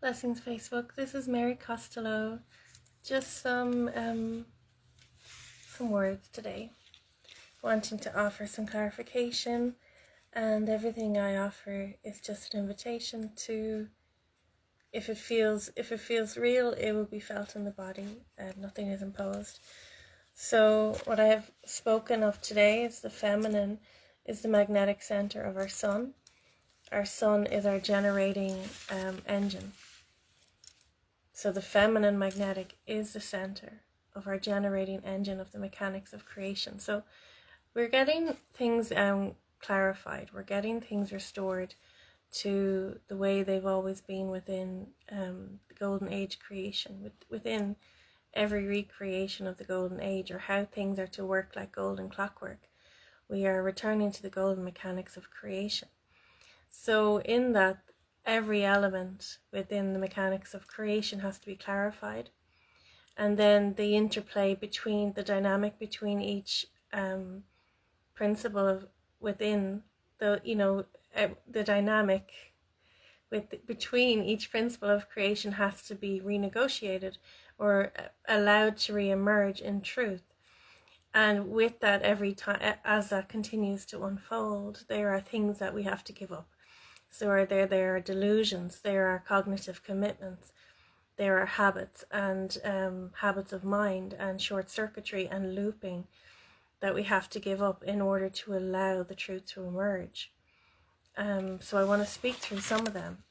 Blessings, Facebook. This is Mary Costello. Just some words today. Wanting to offer some clarification, and everything I offer is just an invitation to, if it feels real, it will be felt in the body, and nothing is imposed. So what I have spoken of today is the feminine is the magnetic center of our sun. Our sun is our generating engine. So the feminine magnetic is the center of our generating engine of the mechanics of creation. So we're getting things clarified. We're getting things restored to the way they've always been within the Golden Age creation, within every recreation of the Golden Age, or how things are to work like golden clockwork. We are returning to the golden mechanics of creation. So in that, every element within the mechanics of creation has to be clarified. And then the interplay between the dynamic between each principle of within the, the dynamic between each principle of creation has to be renegotiated or allowed to re-emerge in truth. And with that, every time, as that continues to unfold, there are things that we have to give up. So there are delusions, there are cognitive commitments, there are habits and habits of mind and short circuitry and looping that we have to give up in order to allow the truth to emerge. So I want to speak through some of them.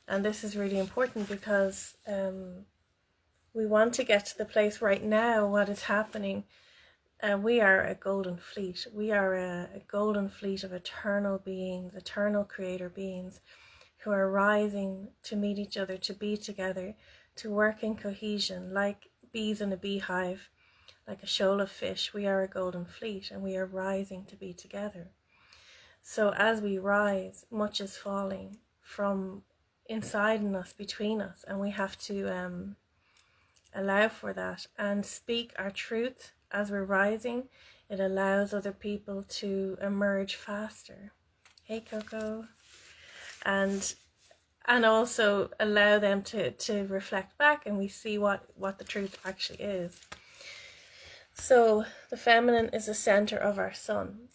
And this is really important because we want to get to the place right now, what is happening. We are a golden fleet. We are a golden fleet of eternal beings, eternal creator beings who are rising to meet each other, to be together, to work in cohesion, like bees in a beehive, like a shoal of fish. We are a golden fleet and we are rising to be together. So as we rise, much is falling from inside in us, between us, and we have to allow for that and speak our truth. As we're rising, it allows other people to emerge faster. Hey, Coco. And also allow them to reflect back, and we see what the truth actually is. So the feminine is the center of our sun.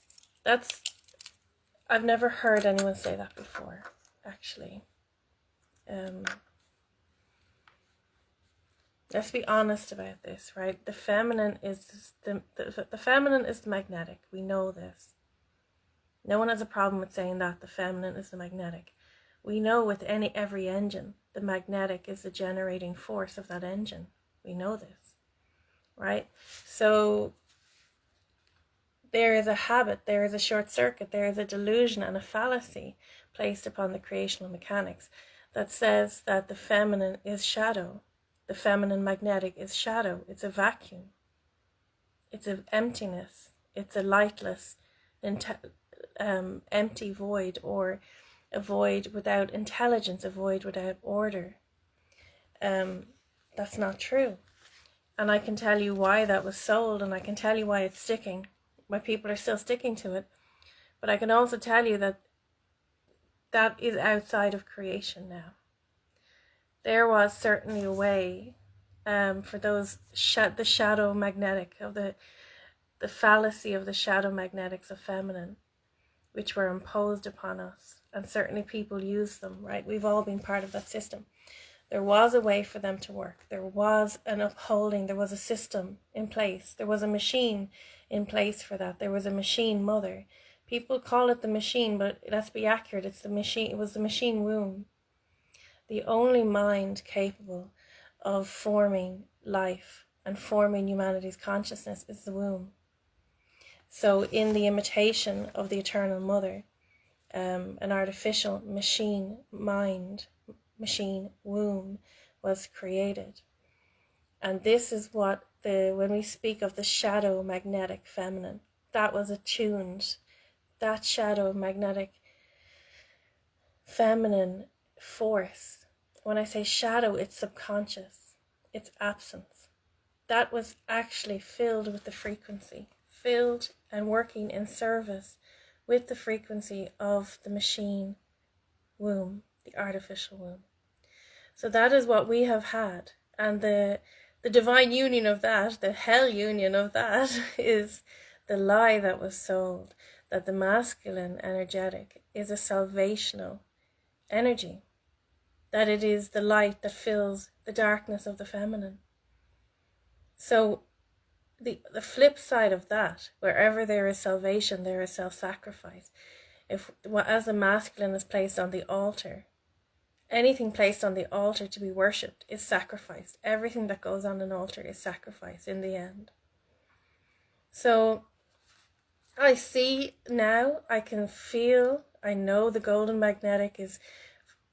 I've never heard anyone say that before, actually. Let's be honest about this, right? The feminine is the feminine is the magnetic. We know this. No one has a problem with saying that the feminine is the magnetic. We know with every engine, the magnetic is the generating force of that engine. We know this, right? So there is a habit, there is a short circuit, there is a delusion and a fallacy placed upon the creational mechanics that says that the feminine is shadow. The feminine magnetic is shadow. It's a vacuum. It's an emptiness. It's a lightless, empty void, or a void without intelligence, a void without order. That's not true. And I can tell you why that was sold, and I can tell you why it's sticking, why people are still sticking to it. But I can also tell you that that is outside of creation now. There was certainly a way for those the shadow magnetic of the fallacy of the shadow magnetics of feminine, which were imposed upon us, and certainly people use them, right? We've all been part of that system. There was a way for them to work. There was an upholding. There was a system in place. There was a machine in place for that. There was a machine mother. People call it the machine, but let's be accurate. It's the machine. It was the machine womb. The only mind capable of forming life and forming humanity's consciousness is the womb. So in the imitation of the eternal mother, an artificial machine mind, machine womb was created. And this is what when we speak of the shadow magnetic feminine, that was attuned. That shadow magnetic feminine force. When I say shadow, it's subconscious. It's absence. That was actually filled with the frequency, filled and working in service with the frequency of the machine womb, the artificial womb. So that is what we have had. And the divine union of that, the hell union of that, is the lie that was sold, that the masculine energetic is a salvational energy, that it is the light that fills the darkness of the feminine. So the flip side of that, wherever there is salvation, there is self-sacrifice. If, as the masculine is placed on the altar, anything placed on the altar to be worshipped is sacrificed. Everything that goes on an altar is sacrifice in the end. So I see now, I can feel, I know the golden magnetic is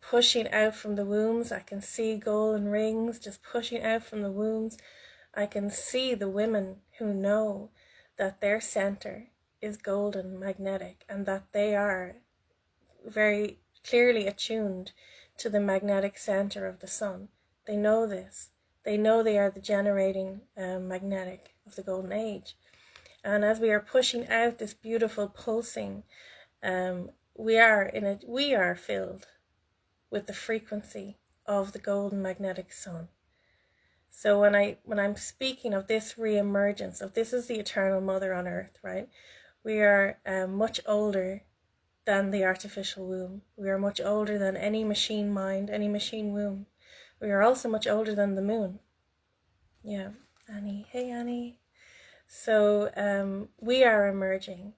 pushing out from the wombs. I can see golden rings just pushing out from the wombs. I can see the women who know that their center is golden magnetic and that they are very clearly attuned to the magnetic center of the sun. They know this. They know they are the generating magnetic of the golden age. And as we are pushing out this beautiful pulsing, we are filled with the frequency of the golden magnetic sun. So when I'm speaking of this re-emergence, of this is the eternal mother on earth, right? We are much older than the artificial womb. We are much older than any machine mind, any machine womb. We are also much older than the moon. Yeah, Annie. Hey, Annie. So we are emerging,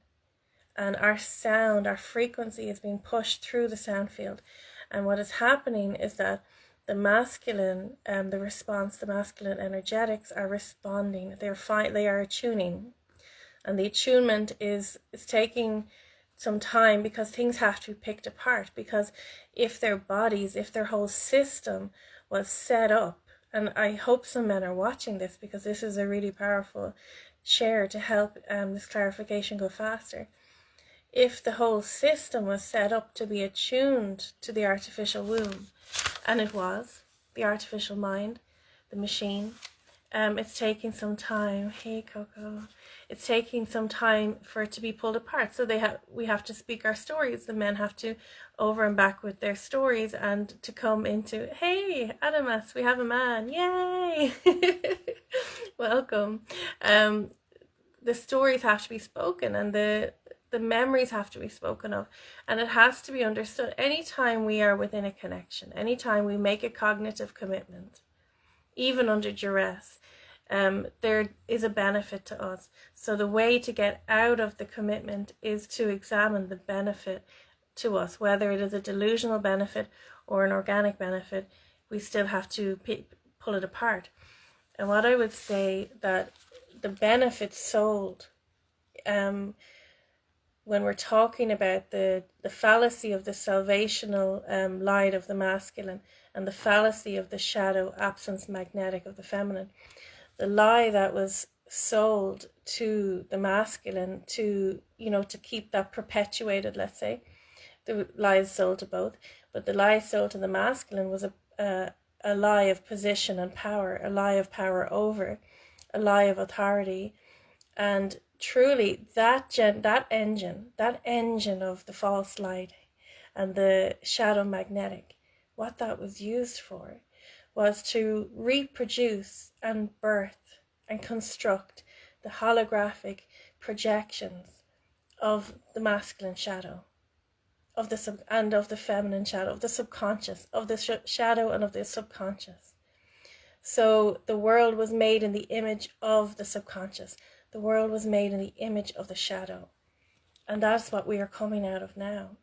and our sound, our frequency is being pushed through the sound field. And what is happening is that the masculine, the response, the masculine energetics are responding. They are attuning, and the attunement is taking some time, because things have to be picked apart. Because if their bodies, if their whole system was set up, and I hope some men are watching this, because this is a really powerful share to help this clarification go faster. If the whole system was set up to be attuned to the artificial womb, and it was, the artificial mind, the machine, it's taking some time. Hey, Coco. It's taking some time for it to be pulled apart. So we have to speak our stories. The men have to over and back with their stories, and to come into, hey, Adamas, we have a man. Yay! Welcome. The stories have to be spoken, and the memories have to be spoken of, and it has to be understood. Anytime we are within a connection, anytime we make a cognitive commitment, even under duress, there is a benefit to us. So the way to get out of the commitment is to examine the benefit to us, whether it is a delusional benefit or an organic benefit. We still have to pull it apart. And what I would say, that the benefit sold, when we're talking about the fallacy of the salvational light of the masculine, and the fallacy of the shadow absence magnetic of the feminine, the lie that was sold to the masculine to keep that perpetuated, let's say, the lies sold to both, but the lie sold to the masculine was a lie of position and power, a lie of power over, a lie of authority. And truly that engine of the false light and the shadow magnetic, what that was used for was to reproduce and birth and construct the holographic projections of the masculine shadow, of the and of the feminine shadow, of the subconscious, of the shadow and of the subconscious. So the world was made in the image of the subconscious. The world was made in the image of the shadow. And that's what we are coming out of now.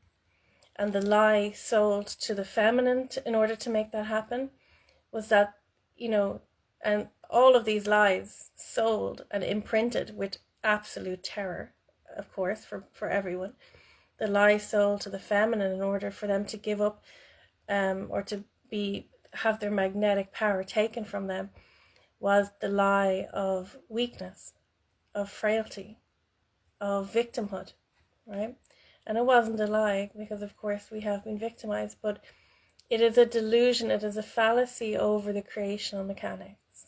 And the lie sold to the feminine in order to make that happen was that, and all of these lies sold and imprinted with absolute terror, of course, for everyone. The lie sold to the feminine in order for them to give up or to have their magnetic power taken from them was the lie of weakness, of frailty, of victimhood, right? And it wasn't a lie, because of course we have been victimized, but it is a delusion, it is a fallacy over the creational mechanics.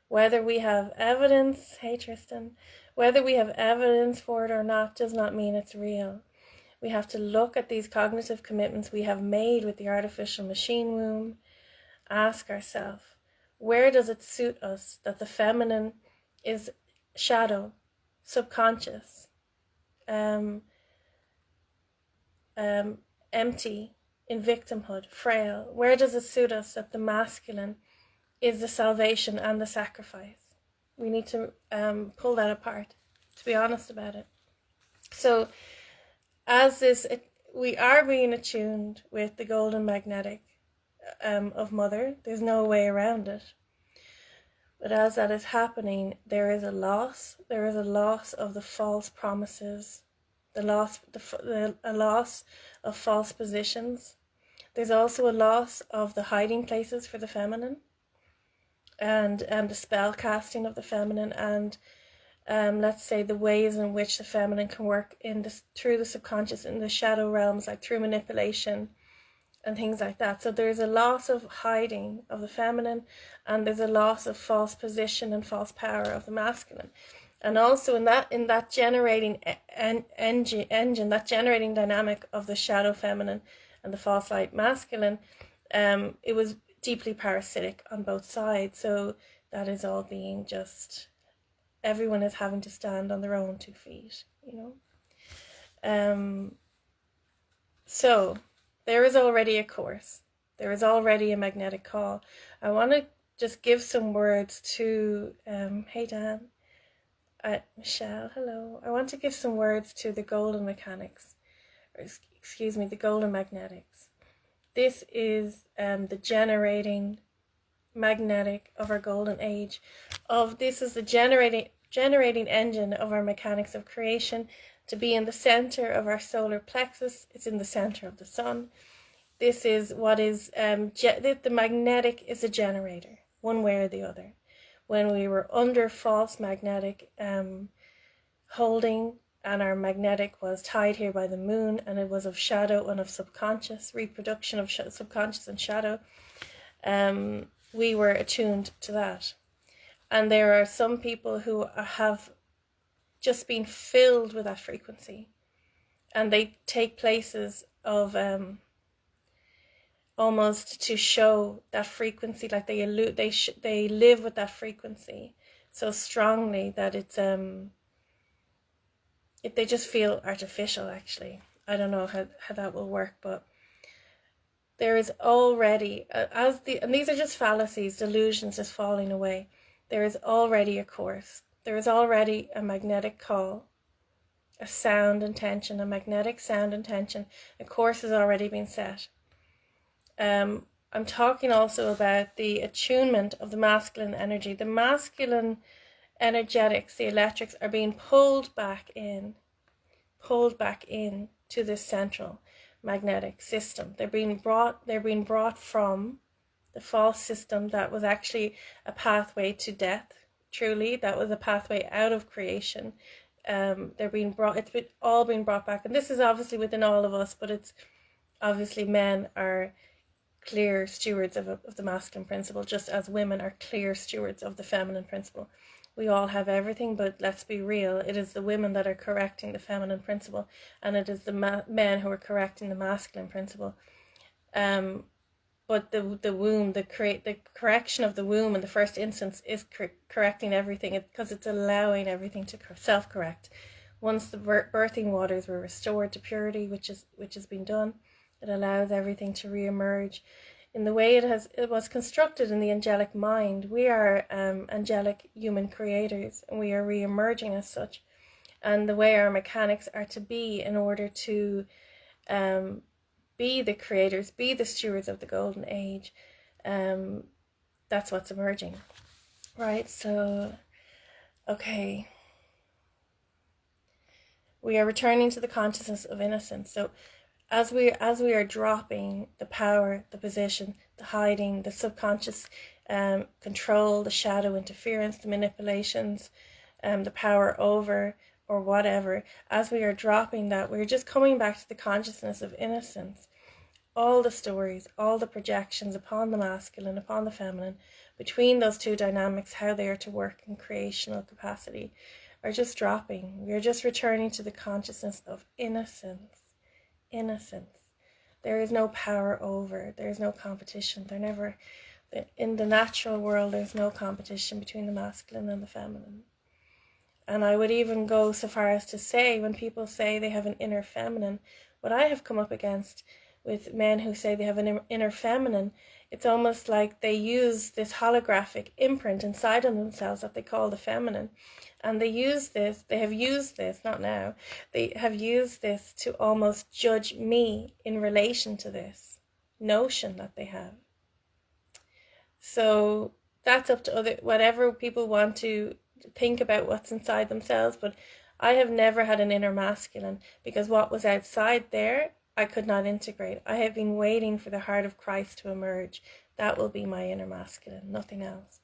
Whether we have evidence, hey Tristan, whether we have evidence for it or not does not mean it's real. We have to look at these cognitive commitments we have made with the artificial machine womb, ask ourselves, where does it suit us that the feminine is shadow, subconscious, empty, in victimhood, frail? Where does it suit us that the masculine is the salvation and the sacrifice? We need to pull that apart, to be honest about it. So as this, we are being attuned with the golden magnetic of Mother. There's no way around it. But as that is happening, there is a loss. There is a loss of the false promises, a loss of false positions. There's also a loss of the hiding places for the feminine, and the spell casting of the feminine, and let's say the ways in which the feminine can work through the subconscious in the shadow realms, like through manipulation and things like that. So there's a loss of hiding of the feminine, and there's a loss of false position and false power of the masculine. And also in that generating engine, that generating dynamic of the shadow feminine and the false light masculine, it was deeply parasitic on both sides. So that is all being just, everyone is having to stand on their own 2 feet, So there is already a course. There is already a magnetic call. I want to just give some words to, hey Dan, Michelle, hello. I want to give some words to the golden mechanics, the golden magnetics. This is the generating magnetic of our golden age. This is the generating engine of our mechanics of creation, to be in the center of our solar plexus. It's in the center of the sun. This is what is, the magnetic is a generator, one way or the other. When we were under false magnetic holding, and our magnetic was tied here by the moon, and it was of shadow and of subconscious, reproduction of subconscious and shadow, we were attuned to that. And there are some people who have just been filled with that frequency, and they take places of almost to show that frequency, like they live with that frequency so strongly that it's they just feel artificial. Actually, I don't know how that will work, but there is already and these are just fallacies, delusions just falling away. There is already a course. There is already a magnetic call, a sound intention, a magnetic sound intention. A course has already been set. I'm talking also about the attunement of the masculine energy. The masculine energetics, the electrics, are being pulled back in to this central magnetic system. They're being brought from the false system that was actually a pathway to death. Truly, that was a pathway out of creation. They're being brought. It's all being brought back, and this is obviously within all of us. But it's obviously men are clear stewards of the masculine principle, just as women are clear stewards of the feminine principle. We all have everything, but let's be real. It is the women that are correcting the feminine principle, and it is the men who are correcting the masculine principle. But the womb, the correction of the womb in the first instance is correcting everything, because it's allowing everything to self-correct. Once the birthing waters were restored to purity, which has been done, it allows everything to re-emerge in the way it was constructed in the angelic mind. We are angelic human creators, and we are re-emerging as such. And the way our mechanics are to be in order to be the creators, be the stewards of the golden age, that's what's emerging, right? So, okay, we are returning to the consciousness of innocence. So as we are dropping the power, the position, the hiding, the subconscious control, the shadow interference, the manipulations, the power over or whatever, as we are dropping that, we're just coming back to the consciousness of innocence. All the stories, all the projections upon the masculine, upon the feminine, between those two dynamics, how they are to work in creational capacity, are just dropping. We're just returning to the consciousness of innocence. Innocence. There is no power over. There is no competition. There never In the natural world, there's no competition between the masculine and the feminine. And I would even go so far as to say, when people say they have an inner feminine, what I have come up against with men who say they have an inner feminine, it's almost like they use this holographic imprint inside of themselves that they call the feminine. And they have used this, not now, they have used this to almost judge me in relation to this notion that they have. So that's up to whatever people want to think about what's inside themselves, but I have never had an inner masculine, because what was outside there I could not integrate. I have been waiting for the heart of Christ to emerge. That will be my inner masculine, nothing else.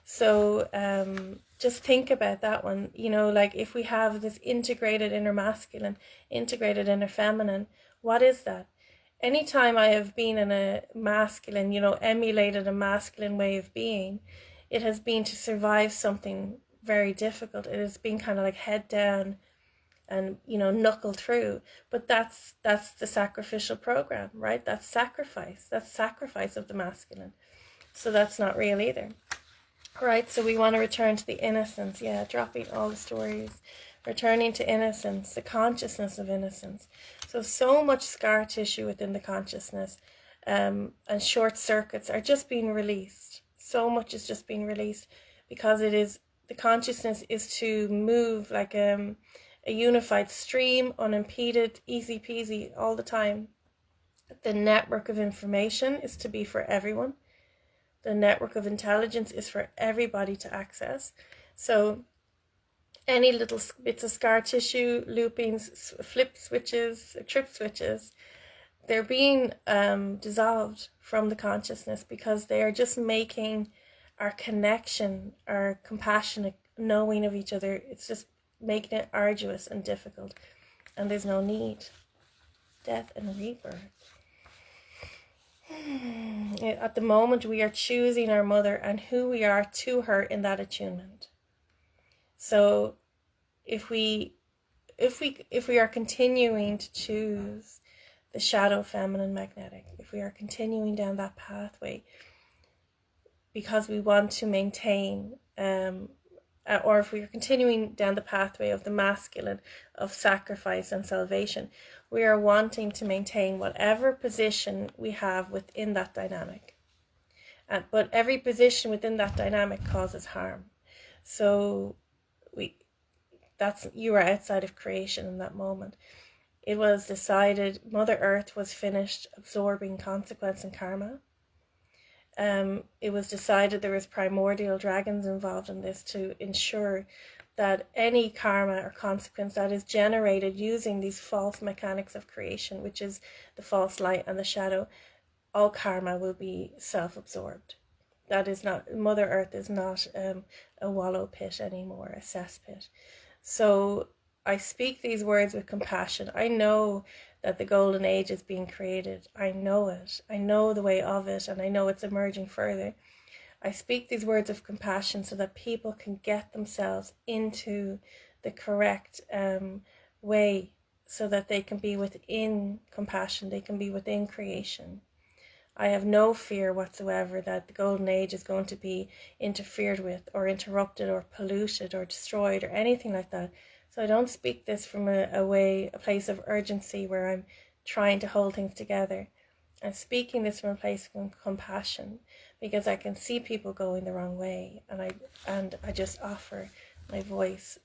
So just think about that one. Like if we have this integrated inner masculine, integrated inner feminine, what is that? Anytime I have been in a masculine, emulated a masculine way of being, it has been to survive something very difficult. It has been kind of like head down and, knuckle through. But that's the sacrificial program, right? That's sacrifice. That's sacrifice of the masculine. So that's not real either. Right, so we want to return to the innocence. Yeah, dropping all the stories. Returning to innocence, the consciousness of innocence. So much scar tissue within the consciousness, and short circuits are just being released. So much is just being released because the consciousness is to move like a unified stream, unimpeded, easy peasy all the time. The network of information is to be for everyone. The network of intelligence is for everybody to access. So any little bits of scar tissue, loopings, flip switches, trip switches, they're being dissolved from the consciousness because they are just making our connection, our compassionate knowing of each other, it's just making it arduous and difficult. And there's no need. Death and rebirth. At the moment, we are choosing our mother and who we are to her in that attunement. So if we are continuing to choose the shadow feminine magnetic, if we are continuing down that pathway because we want to maintain, or if we are continuing down the pathway of the masculine, of sacrifice and salvation, we are wanting to maintain whatever position we have within that dynamic. But every position within that dynamic causes harm. So you are outside of creation in that moment. It was decided Mother Earth was finished absorbing consequence and karma. It was decided there was primordial dragons involved in this to ensure that any karma or consequence that is generated using these false mechanics of creation, which is the false light and the shadow, all karma will be self-absorbed. That is not, Mother Earth is not a wallow pit anymore, a cesspit. So I speak these words with compassion. I know that the golden age is being created. I know it. I know the way of it, and I know it's emerging further. I speak these words of compassion so that people can get themselves into the correct way, so that they can be within compassion, they can be within creation. I have no fear whatsoever that the golden age is going to be interfered with or interrupted or polluted or destroyed or anything like that. So I don't speak this from a place of urgency where I'm trying to hold things together. I'm speaking this from a place of compassion because I can see people going the wrong way, and I just offer my voice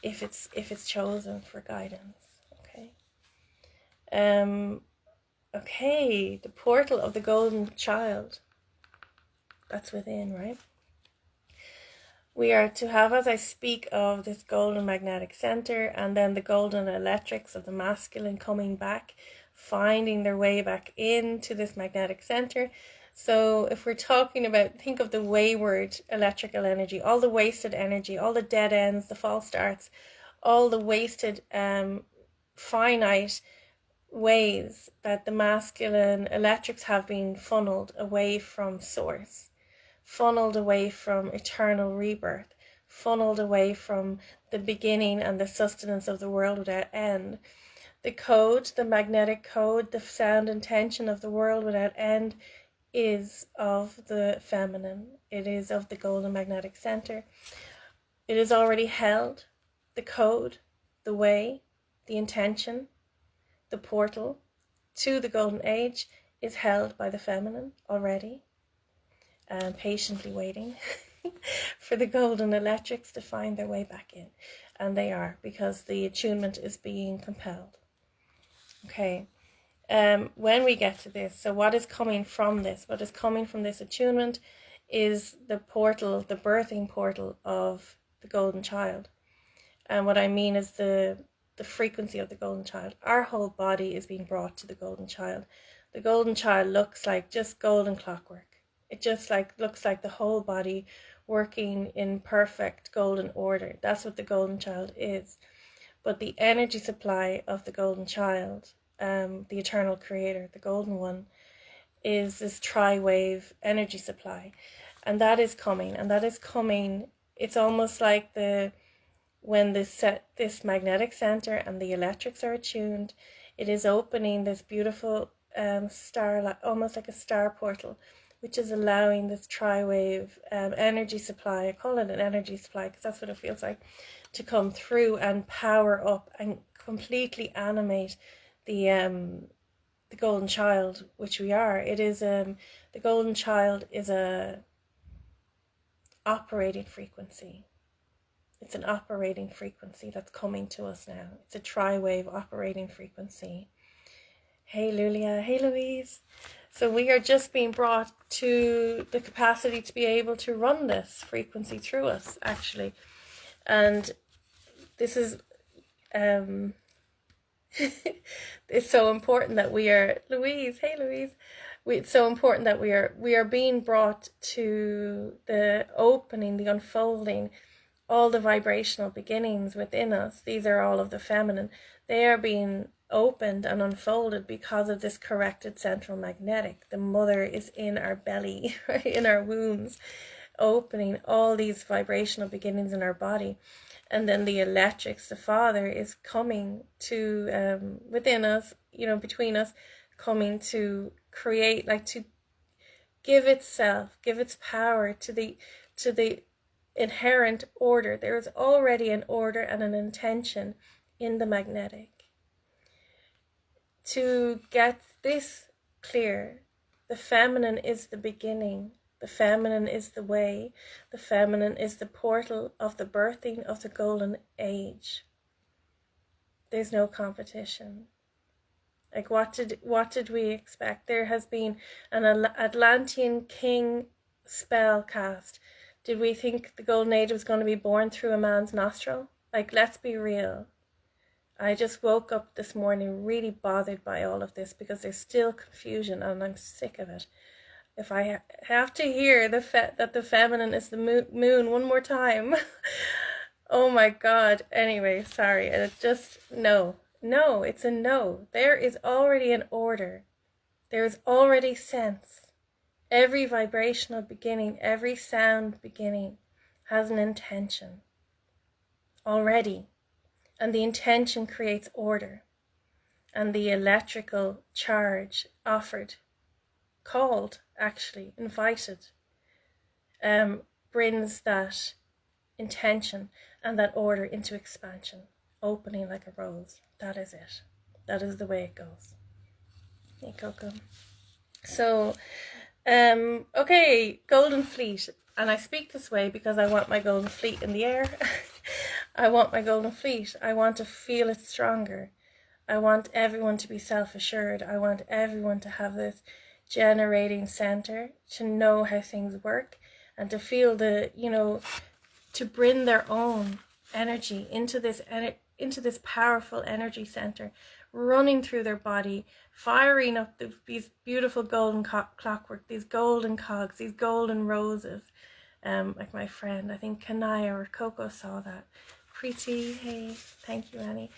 if it's chosen for guidance. Okay, the portal of the golden child. That's within, right? We are to have, as I speak of this golden magnetic center, and then the golden electrics of the masculine coming back, finding their way back into this magnetic center. So if we're talking about, think of the wayward electrical energy, all the wasted energy, all the dead ends, the false starts, all the wasted finite ways that the masculine electrics have been funneled away from source, funneled away from eternal rebirth, funneled away from the beginning and the sustenance of the world without end. The code, the magnetic code, the sound intention of the world without end is of the feminine. It is of the golden magnetic center. It is already held. The code, the way, the intention, the portal to the golden age is held by the feminine already, patiently waiting for the golden electrics to find their way back in. And they are, because the attunement is being compelled. Okay. When we get to this, so what is coming from this? What is coming from this attunement is the portal, the birthing portal of the golden child. And what I mean is the frequency of the golden child. Our whole body is being brought to the golden child. The golden child looks like just golden clockwork. It just looks like the whole body working in perfect golden order. That's what the golden child is. But the energy supply of the golden child, the eternal creator, the golden one, is this tri-wave energy supply. And that is coming. It's almost like when this magnetic center and the electrics are attuned, it is opening this beautiful star, almost like a star portal, which is allowing this tri-wave energy supply, I call it an energy supply because that's what it feels like, to come through and power up and completely animate the golden child, which we are. It is the golden child is a operating frequency. It's an operating frequency that's coming to us now. It's a tri-wave operating frequency. Hey Lulia, hey Louise. So we are just being brought to the capacity to be able to run this frequency through us, actually. And this is it's so important that we are, Louise, hey Louise. It's so important that we are being brought to the opening, the unfolding, all the vibrational beginnings within us. These are all of the feminine. They are being opened and unfolded because of this corrected central magnetic. The mother is in our belly, right, in our wombs, opening all these vibrational beginnings in our body. And then the electrics, the father, is coming to within us, between us, coming to create, to give itself, give its power to the inherent order. There is already an order and an intention in the magnetic. To get this clear, the feminine is the beginning. The feminine is the way. The feminine is the portal of the birthing of the golden age. There's no competition. What did we expect? There has been an Atlantean king spell cast. Did we think the golden age was going to be born through a man's nostril? Let's be real. I just woke up this morning really bothered by all of this because there's still confusion and I'm sick of it. If I have to hear that the feminine is the moon one more time, oh my God. Anyway, sorry. No, it's a no. There is already an order. There is already sense. Every vibrational beginning, every sound beginning has an intention already. And the intention creates order. And the electrical charge offered, called, actually, invited, brings that intention and that order into expansion, opening like a rose. That is it. That is the way it goes. Hey, Coco. So, okay, golden fleet. And I speak this way because I want my golden fleet in the air. I want my golden fleet. I want to feel it stronger. I want everyone to be self-assured. I want everyone to have this generating center, to know how things work, and to feel to bring their own energy into this powerful energy center, running through their body, firing up these beautiful golden clockwork, these golden cogs, these golden roses. Like my friend, I think Kanaya or Coco saw that. Preeti, hey, thank you, Annie.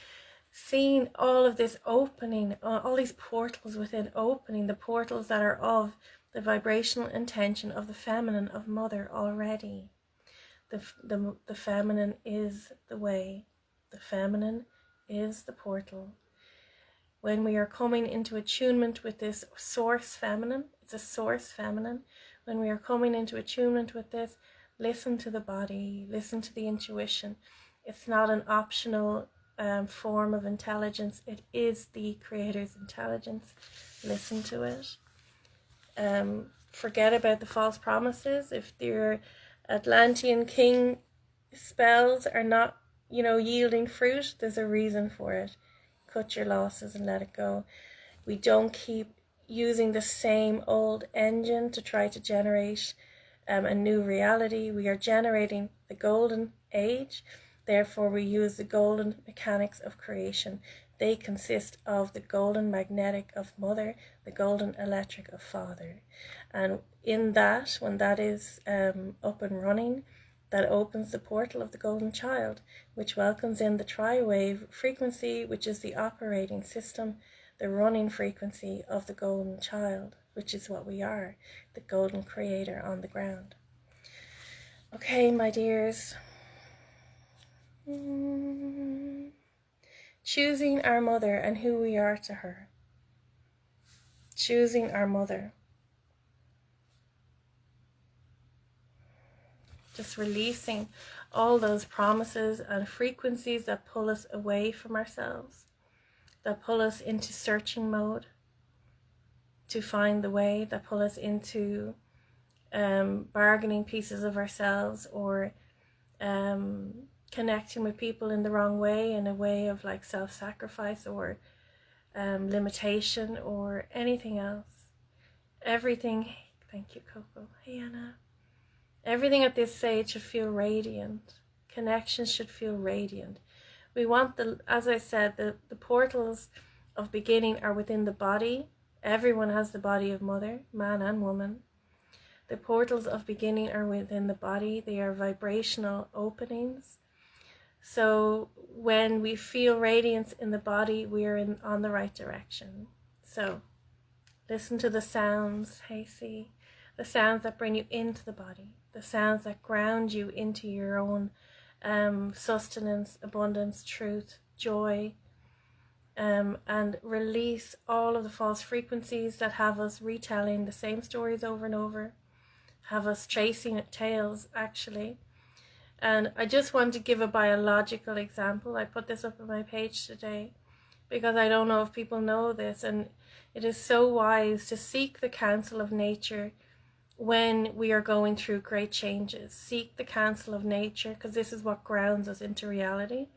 Seeing all of this opening, all these portals within opening, the portals that are of the vibrational intention of the feminine, of mother already. The feminine is the way. The feminine is the portal. when we are coming into attunement with this source feminine, it's a source feminine. When we are coming into attunement with this, listen to the body, listen to the intuition. It's not an optional form of intelligence. It is the creator's intelligence. Listen to it. Forget about the false promises. If your Atlantean king spells are not, yielding fruit, there's a reason for it. Cut your losses and let it go. We don't keep using the same old engine to try to generate a new reality. We are generating the golden age. Therefore, we use the golden mechanics of creation. They consist of the golden magnetic of mother, the golden electric of father. And in that, when that is up and running, that opens the portal of the golden child, which welcomes in the tri-wave frequency, which is the operating system, the running frequency of the golden child, which is what we are, the golden creator on the ground. Okay, my dears. Choosing our mother and who we are to her. Choosing our mother. Just releasing all those promises and frequencies that pull us away from ourselves, that pull us into searching mode to find the way, that pull us into bargaining pieces of ourselves, or connecting with people in the wrong way, in a way of like self-sacrifice or limitation or anything else. Everything, thank you, Coco. Hey, Anna. Everything at this stage should feel radiant. Connections should feel radiant. We want as I said, the portals of beginning are within the body. Everyone has the body of mother, man and woman. The portals of beginning are within the body. They are vibrational openings. So when we feel radiance in the body, we are on the right direction. So listen to the sounds, hey, see, the sounds that bring you into the body, the sounds that ground you into your own sustenance, abundance, truth, joy, and release all of the false frequencies that have us retelling the same stories over and over, have us chasing tails, actually. And I just want to give a biological example. I put this up on my page today because I don't know if people know this, and it is so wise to seek the counsel of nature when we are going through great changes. Seek the counsel of nature, because this is what grounds us into reality.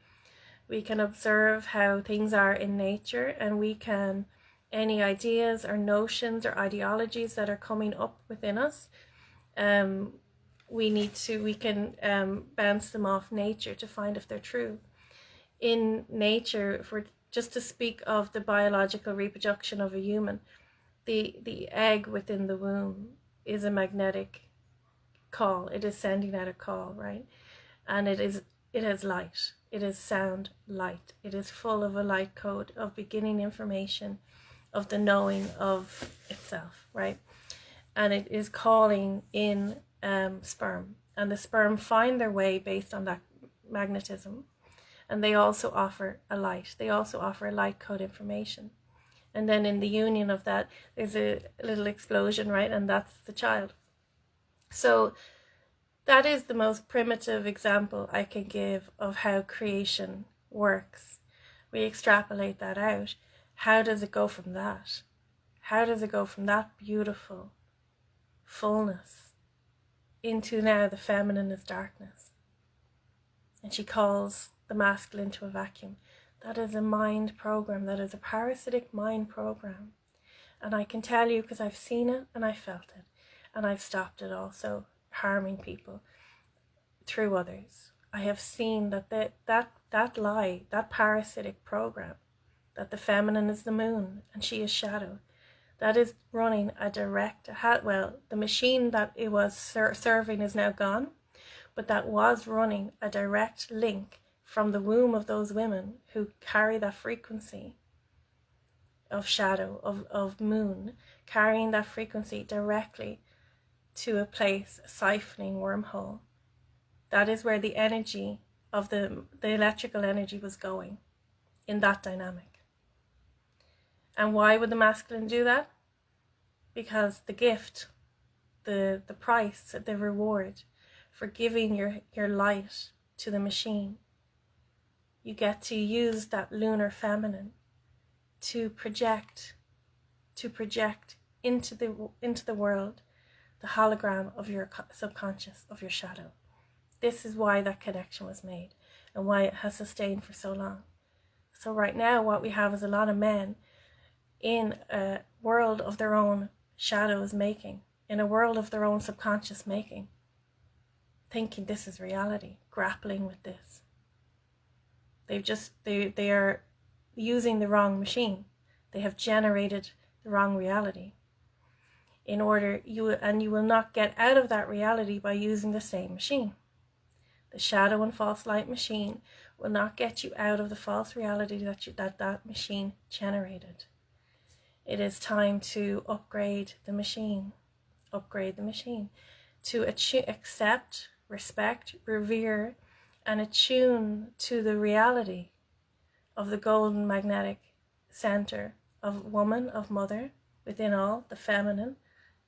We can observe how things are in nature, and we can, any ideas or notions or ideologies that are coming up within us, we can bounce them off nature to find if they're true. In nature, if we're just to speak of the biological reproduction of a human, the egg within the womb is a magnetic call. It is sending out a call, right? And it has light. It is sound light. It is full of a light code of beginning information, of the knowing of itself, right? And it is calling in sperm, and the sperm find their way based on that magnetism, and they also offer a light. They also offer a light code information, and then in the union of that, there's a little explosion, right? And that's the child. So that is the most primitive example I can give of how creation works. We extrapolate that out. How does it go from that? How does it go from that beautiful fullness into now the feminine is darkness? And she calls the masculine to a vacuum. That is a mind program. That is a parasitic mind program. And I can tell you, because I've seen it and I felt it, and I've stopped it also harming people through others. I have seen that lie, that parasitic program, that the feminine is the moon and she is shadow, that is running a direct, the machine that it was serving is now gone, but that was running a direct link from the womb of those women who carry that frequency of shadow, of moon, carrying that frequency directly to a place, a siphoning wormhole. That is where the energy of the electrical energy was going in that dynamic. And why would the masculine do that? Because the gift, the price, the reward for giving your light to the machine, you get to use that lunar feminine to project into the world the hologram of your subconscious, of your shadow. This is why that connection was made and why it has sustained for so long. So right now what we have is a lot of men in a world of their own shadows making, in a world of their own subconscious making, thinking this is reality, grappling with this. They are using the wrong machine. They have generated the wrong reality. You will not get out of that reality by using the same machine. The shadow and false light machine will not get you out of the false reality that machine generated. It is time to upgrade the machine. Upgrade the machine. To accept, respect, revere, and attune to the reality of the golden magnetic center of woman, of mother, within all, the feminine.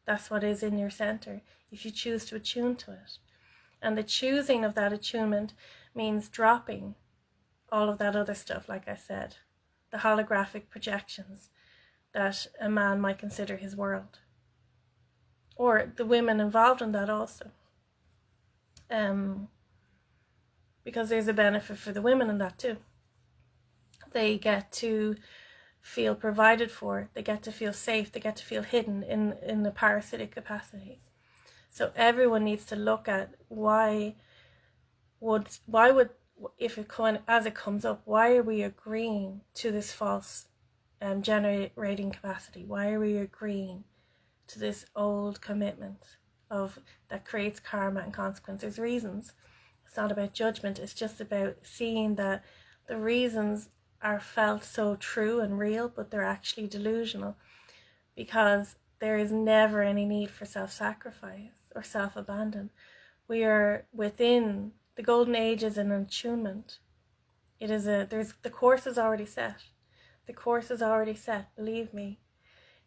That's what is in your center, if you choose to attune to it. And the choosing of that attunement means dropping all of that other stuff, like I said, the holographic projections that a man might consider his world, or the women involved in that also, because there's a benefit for the women in that too. They get to feel provided for, they get to feel safe, they get to feel hidden in the parasitic capacity. So everyone needs to look at why would if it as it comes up, why are we agreeing to this false generating capacity? Why are we agreeing to this old commitment of that creates karma and consequence? There's reasons. It's not about judgment. It's just about seeing that the reasons are felt so true and real, but they're actually delusional, because there is never any need for self-sacrifice or self-abandon. We are within the golden age is an attunement. It is the course is already set. The course is already set, believe me.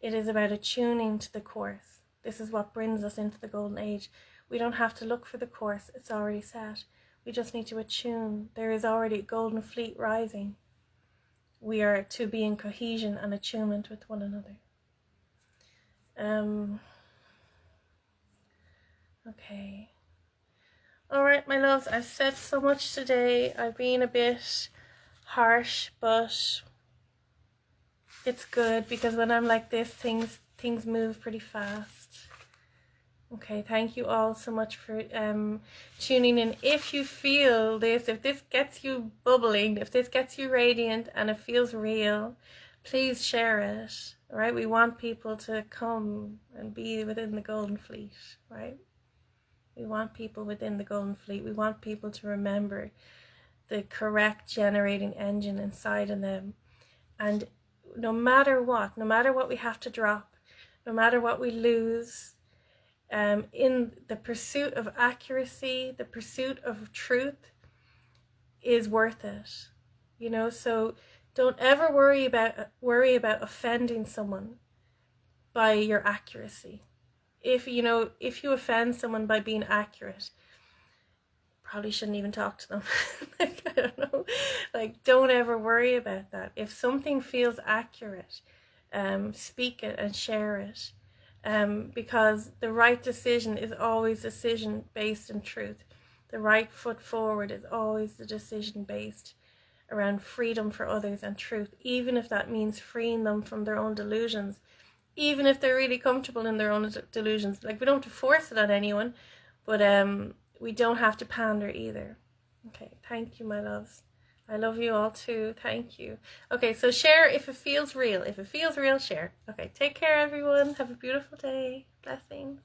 It is about attuning to the course. This is what brings us into the golden age. We don't have to look for the course, it's already set. We just need to attune. There is already a golden fleet rising. We are to be in cohesion and attunement with one another. Okay. Alright, my loves, I've said so much today. I've been a bit harsh, but it's good, because when I'm like this, things move pretty fast. Okay, thank you all so much for tuning in. If you feel this, if this gets you bubbling, if this gets you radiant and it feels real, please share it. Right? We want people to come and be within the golden fleet, right? We want people within the golden fleet. We want people to remember the correct generating engine inside of them. And no matter what we have to drop, no matter what we lose, in the pursuit of accuracy, the pursuit of truth is worth it. You know, so don't ever worry about offending someone by your accuracy. If you offend someone by being accurate, probably shouldn't even talk to them. Like, I don't know. Like, don't ever worry about that. If something feels accurate, speak it and share it. Because the right decision is always a decision based in truth. The right foot forward is always the decision based around freedom for others and truth, even if that means freeing them from their own delusions, even if they're really comfortable in their own delusions. Like, we don't have to force it on anyone, but we don't have to pander either. Okay, thank you, my loves. I love you all too. Thank you. Okay, so share if it feels real. If it feels real, share. Okay, take care, everyone. Have a beautiful day. Blessings.